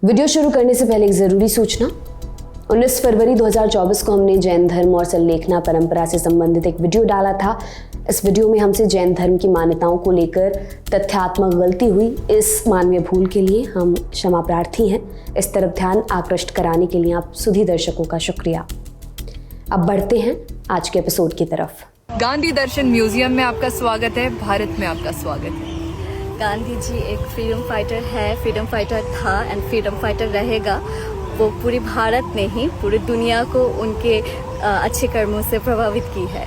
Video शुरू करने से पहले एक ज़रूरी सूचना। 19 फरवरी 2024 को हमने जैन धर्म और संलेखना परंपरा से संबंधित एक वीडियो डाला था। इस वीडियो में हमसे जैन धर्म की मान्यताओं को लेकर तथ्यात्मक गलती हुई। इस मानवीय भूल के लिए हम क्षमा प्रार्थी हैं। इस तरफ ध्यान आकृष्ट कराने के लिए आप सभी दर्शकों का शुक्रिया। अब बढ़ते हैं आज के एपिसोड की तरफ। गांधी दर्शन म्यूजियम में आपका स्वागत है, भारत में आपका स्वागत है। गांधी जी एक फ्रीडम फाइटर है, फ्रीडम फाइटर था एंड फ्रीडम फाइटर रहेगा। वो पूरे भारत ने ही पूरी दुनिया को उनके अच्छे कर्मों से प्रभावित की है।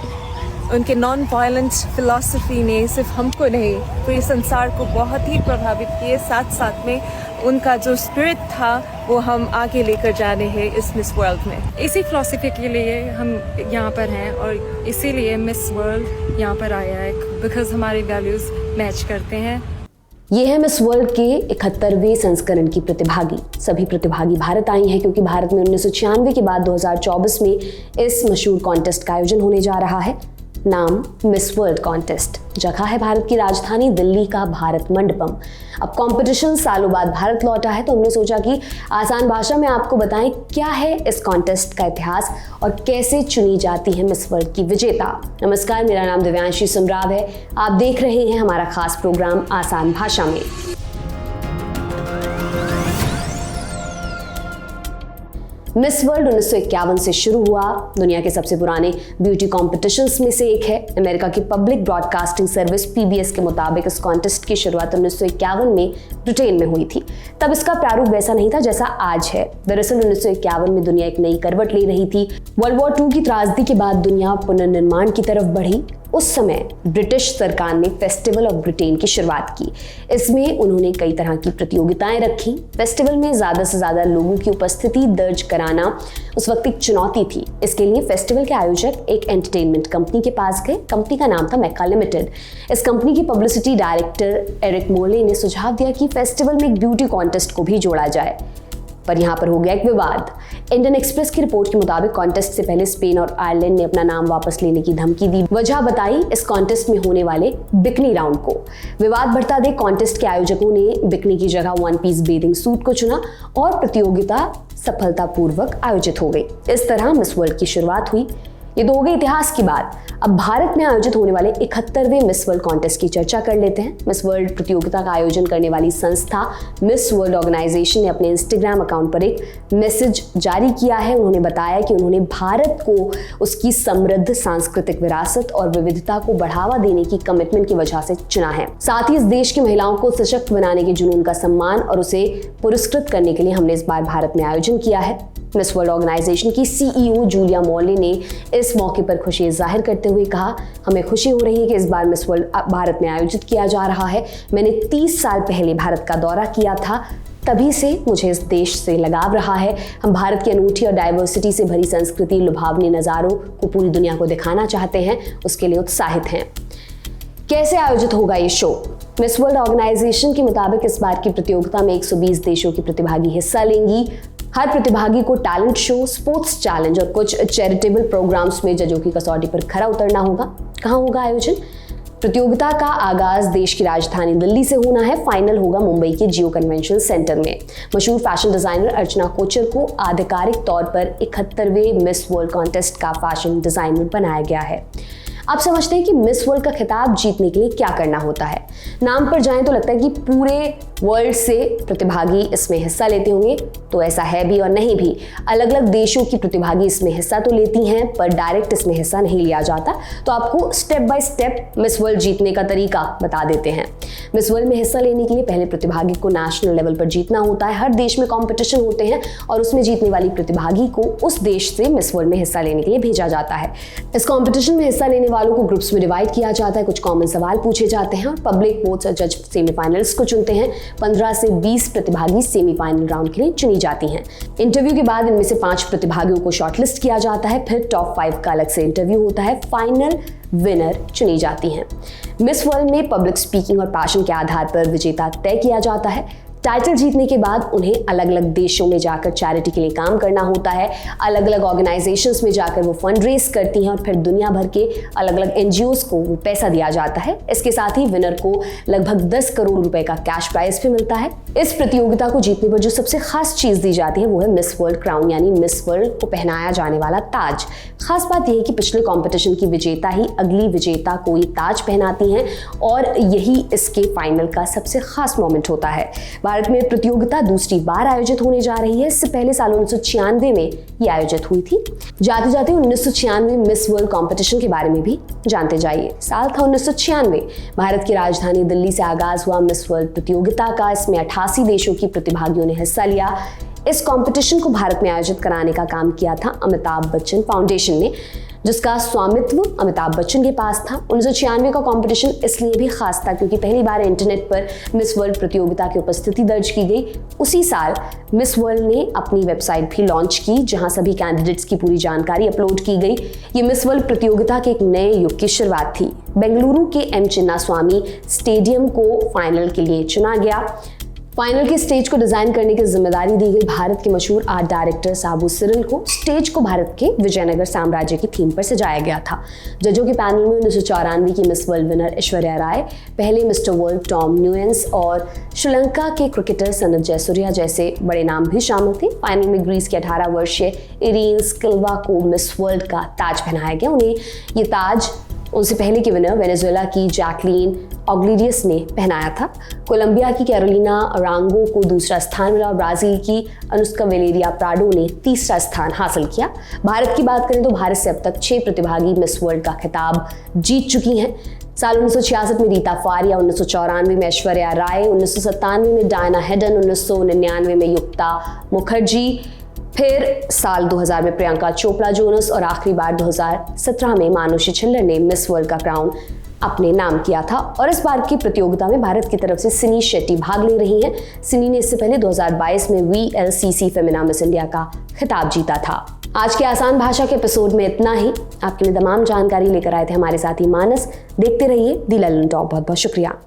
उनके नॉन वायलेंस फिलॉसफी ने सिर्फ हमको नहीं पूरे संसार को बहुत ही प्रभावित किए। साथ साथ में उनका जो स्पिरिट था वो हम आगे लेकर जाने हैं इस मिस वर्ल्ड में। इसी फिलॉसफी के लिए हम यहाँ पर हैं और इसीलिए मिस वर्ल्ड यहाँ पर आया है, बिकॉज हमारे वैल्यूज़ मैच करते हैं। ये है मिस वर्ल्ड के 71वें संस्करण की प्रतिभागी। सभी प्रतिभागी भारत आई हैं क्योंकि भारत में 1996 के बाद 2024 में इस मशहूर कॉन्टेस्ट का आयोजन होने जा रहा है। नाम मिस वर्ल्ड कॉन्टेस्ट। जगह है भारत की राजधानी दिल्ली का भारत मंडपम। अब कंपटीशन सालों बाद भारत लौटा है तो हमने सोचा कि आसान भाषा में आपको बताएं क्या है इस कॉन्टेस्ट का इतिहास और कैसे चुनी जाती है मिस वर्ल्ड की विजेता। नमस्कार, मेरा नाम दिव्यांशी सुमराव है। आप देख रहे हैं हमारा खास प्रोग्राम आसान भाषा में। मिस वर्ल्ड 1951 से शुरू हुआ। दुनिया के सबसे पुराने ब्यूटी कॉम्पिटिशन्स में से एक है। अमेरिका की पब्लिक ब्रॉडकास्टिंग सर्विस PBS के मुताबिक इस कॉन्टेस्ट की शुरुआत 1951 में ब्रिटेन में हुई थी। तब इसका प्रारूप वैसा नहीं था जैसा आज है। दरअसल 1951 में दुनिया एक नई करवट ले रही थी। वर्ल्ड वॉर II की त्रासदी के बाद दुनिया पुनर्निर्माण की तरफ बढ़ी। उस समय ब्रिटिश सरकार ने फेस्टिवल ऑफ ब्रिटेन की शुरुआत की। इसमें उन्होंने कई तरह की प्रतियोगिताएं रखी। फेस्टिवल में ज़्यादा से ज़्यादा लोगों की उपस्थिति दर्ज कराना उस वक्त एक चुनौती थी। इसके लिए फेस्टिवल के आयोजक एक एंटरटेनमेंट कंपनी के पास गए। कंपनी का नाम था मैक्का लिमिटेड। इस कंपनी की पब्लिसिटी डायरेक्टर एरिक मोर्ले ने सुझाव दिया कि फेस्टिवल में एक ब्यूटी कॉन्टेस्ट को भी जोड़ा जाए, पर यहाँ पर हो गया एक विवाद। इंडियन एक्सप्रेस की रिपोर्ट के मुताबिक कॉन्टेस्ट से पहले स्पेन और आयरलैंड ने अपना नाम वापस लेने की धमकी दी। वजह बताई इस कॉन्टेस्ट में होने वाले बिकनी राउंड को। विवाद बढ़ता देख कॉन्टेस्ट के आयोजकों ने बिकनी की जगह वन पीस बेदिंग सूट को चुना और प्रतियोगिता सफलतापूर्वक आयोजित हो गई। इस तरह मिस वर्ल्ड की शुरुआत हुई। ये तो हो गई इतिहास की बात। अब भारत में आयोजित होने वाले 71वें मिस वर्ल्ड कॉन्टेस्ट की चर्चा कर लेते हैं। मिस वर्ल्ड प्रतियोगिता का आयोजन करने वाली संस्था मिस वर्ल्ड ऑर्गेनाइजेशन ने अपने इंस्टाग्राम अकाउंट पर एक मैसेज जारी किया है। उन्होंने बताया कि उन्होंने भारत को उसकी समृद्ध सांस्कृतिक विरासत और विविधता को बढ़ावा देने की कमिटमेंट की वजह से चुना है। साथ ही इस देश की महिलाओं को सशक्त बनाने के जुनून का सम्मान और उसे पुरस्कृत करने के लिए हमने इस बार भारत में आयोजन किया है। मिस वर्ल्ड ऑर्गेनाइजेशन की CEO जूलिया मॉर्ले ने इस मौके पर खुशी जाहिर करते हुए कहा, हमें खुशी हो रही है कि इस बार मिस वर्ल्ड भारत में आयोजित किया जा रहा है। मैंने 30 साल पहले भारत का दौरा किया था, तभी से मुझे इस देश से लगाव रहा है। हम भारत की अनूठी और डाइवर्सिटी से भरी संस्कृति, लुभावने नज़ारों को पूरी दुनिया को दिखाना चाहते हैं, उसके लिए उत्साहित हैं। कैसे आयोजित होगा ये शो? मिस वर्ल्ड ऑर्गेनाइजेशन के मुताबिक इस बार की प्रतियोगिता में 120 देशों की प्रतिभागी हिस्सा लेंगी। हर प्रतिभागी को टैलेंट शो, स्पोर्ट्स चैलेंज और कुछ चैरिटेबल प्रोग्राम्स में जजों की कसौटी पर खरा उतरना होगा। कहाँ होगा आयोजन? प्रतियोगिता का आगाज देश की राजधानी दिल्ली से होना है। फाइनल होगा मुंबई के जियो कन्वेंशन सेंटर में। मशहूर फैशन डिजाइनर अर्चना कोचर को आधिकारिक तौर पर 71वें मिस वर्ल्ड कॉन्टेस्ट का फैशन डिजाइनर बनाया गया है। आप समझते हैं कि मिस वर्ल्ड का खिताब जीतने के लिए क्या करना होता है? नाम पर जाएं तो लगता है कि पूरे वर्ल्ड से प्रतिभागी इसमें हिस्सा लेते होंगे, तो ऐसा है भी और नहीं भी। अलग अलग देशों की प्रतिभागी इसमें हिस्सा तो लेती हैं, पर डायरेक्ट इसमें हिस्सा नहीं लिया जाता। तो आपको step by step miss world जीतने का तरीका बता देते हैं। मिस वर्ल्ड में हिस्सा लेने के लिए पहले प्रतिभागी को नेशनल लेवल पर जीतना होता है। हर देश में कॉम्पिटिशन होते हैं और उसमें जीतने वाली प्रतिभागी को उस देश से मिस वर्ल्ड में हिस्सा लेने के लिए भेजा जाता है। इस कॉम्पिटिशन में हिस्सा लेने वालों को ग्रुप्स में डिवाइड किया जाता है। कुछ कॉमन सवाल पूछे जाते हैं और पब्लिक वोट्स और जज सेमीफाइनलिस्ट को चुनते हैं। 15 से 20 प्रतिभागी सेमीफाइनल राउंड के लिए चुनी जाती हैं। इंटरव्यू के बाद इनमें से 5 प्रतिभागियों को शॉर्टलिस्ट किया जाता है। फिर टॉप 5 का अलग से इंटरव्यू होता है। फाइनल विनर चुनी जाती हैं। मिस वर्ल्ड में पब्लिक स्पीकिंग और पैशन के आधार पर विजेता तय किया जाता है। टाइटल जीतने के बाद उन्हें अलग अलग देशों में जाकर चैरिटी के लिए काम करना होता है, अलग अलग ऑर्गेनाइजेशंस में जाकर वो फंड रेज करती हैं और फिर दुनिया भर के अलग अलग एनजीओज को वो पैसा दिया जाता है। इसके साथ ही विनर को लगभग 10 करोड़ रुपए का कैश प्राइज भी मिलता है। इस प्रतियोगिता को जीतने पर जो सबसे खास चीज दी जाती है वो है मिस वर्ल्ड क्राउन, यानी मिस वर्ल्ड को पहनाया जाने वाला ताज। खास बात यह है कि पिछले कंपटीशन की विजेता ही अगली विजेता को ये ताज पहनाती हैं और यही इसके फाइनल का सबसे खास मोमेंट होता है। भारत में प्रतियोगिता दूसरी बार आयोजित होने जा रही है। इससे पहले साल 1996 में ये आयोजित हुई थी। जाते जाते 1996 मिस वर्ल्ड कंपटीशन के बारे में भी जानते जाइए। साल था 1996। भारत की राजधानी दिल्ली से आगाज हुआ मिस वर्ल्ड प्रतियोगिता का। इसमें 88 देशों की प्रतिभागियों ने हिस्सा लिया। इस कंपटीशन को भारत में आयोजित कराने का काम किया था अमिताभ बच्चन फाउंडेशन ने, जिसका स्वामित्व अमिताभ बच्चन के पास था। 1996 का कंपटीशन इसलिए भी खास था क्योंकि पहली बार इंटरनेट पर मिस वर्ल्ड प्रतियोगिता की उपस्थिति दर्ज की गई। उसी साल मिस वर्ल्ड ने अपनी वेबसाइट भी लॉन्च की जहां सभी कैंडिडेट्स की पूरी जानकारी अपलोड की गई। ये मिस वर्ल्ड प्रतियोगिता के एक नए युग की शुरुआत थी। बेंगलुरु के एम चिन्नास्वामी स्टेडियम को फाइनल के लिए चुना गया। फाइनल के स्टेज को डिजाइन करने की जिम्मेदारी दी गई भारत के मशहूर आर्ट डायरेक्टर साबू सिरल को। स्टेज को भारत के विजयनगर साम्राज्य की थीम पर सजाया गया था। जजों के पैनल में 1994 की miss world winner Aishwarya Rai, पहले मिस्टर वर्ल्ड टॉम न्यूएंस और श्रीलंका के क्रिकेटर सनत जयसूर्या जैसे बड़े नाम भी शामिल थे। फाइनल में ग्रीस के 18 वर्षीय इरीन स्किल्वा को मिस वर्ल्ड का ताज पहनाया गया। उन्हें ये ताज उनसे पहले की विनर वेनेजुएला की जैकलीन ऑग्लिडियस ने पहनाया था। कोलंबिया की कैरोलिना अरांगो को दूसरा स्थान मिला और ब्राजील की अनुष्का वेलेरिया प्राडो ने तीसरा स्थान हासिल किया। भारत की बात करें तो भारत से अब तक 6 प्रतिभागी मिस वर्ल्ड का खिताब जीत चुकी हैं। साल 1966 में रीता फारिया, 1994 में ऐश्वर्या राय, 1997 में डायना हेडन, 1999 में युक्ता मुखर्जी, फिर साल 2000 में प्रियंका चोपड़ा जोनस और आखिरी बार 2017 में मानुषी छिल्लर ने मिस वर्ल्ड का क्राउन अपने नाम किया था। और इस बार की प्रतियोगिता में भारत की तरफ से सिनी शेट्टी भाग ले रही हैं। सिनी ने इससे पहले 2022 में VLCC फेमिना मिस इंडिया का खिताब जीता था। आज के आसान भाषा के एपिसोड में इतना ही। आपके लिए तमाम जानकारी लेकर आए थे हमारे साथी मानस। देखते रहिए दी ललन टॉप। बहुत बहुत शुक्रिया।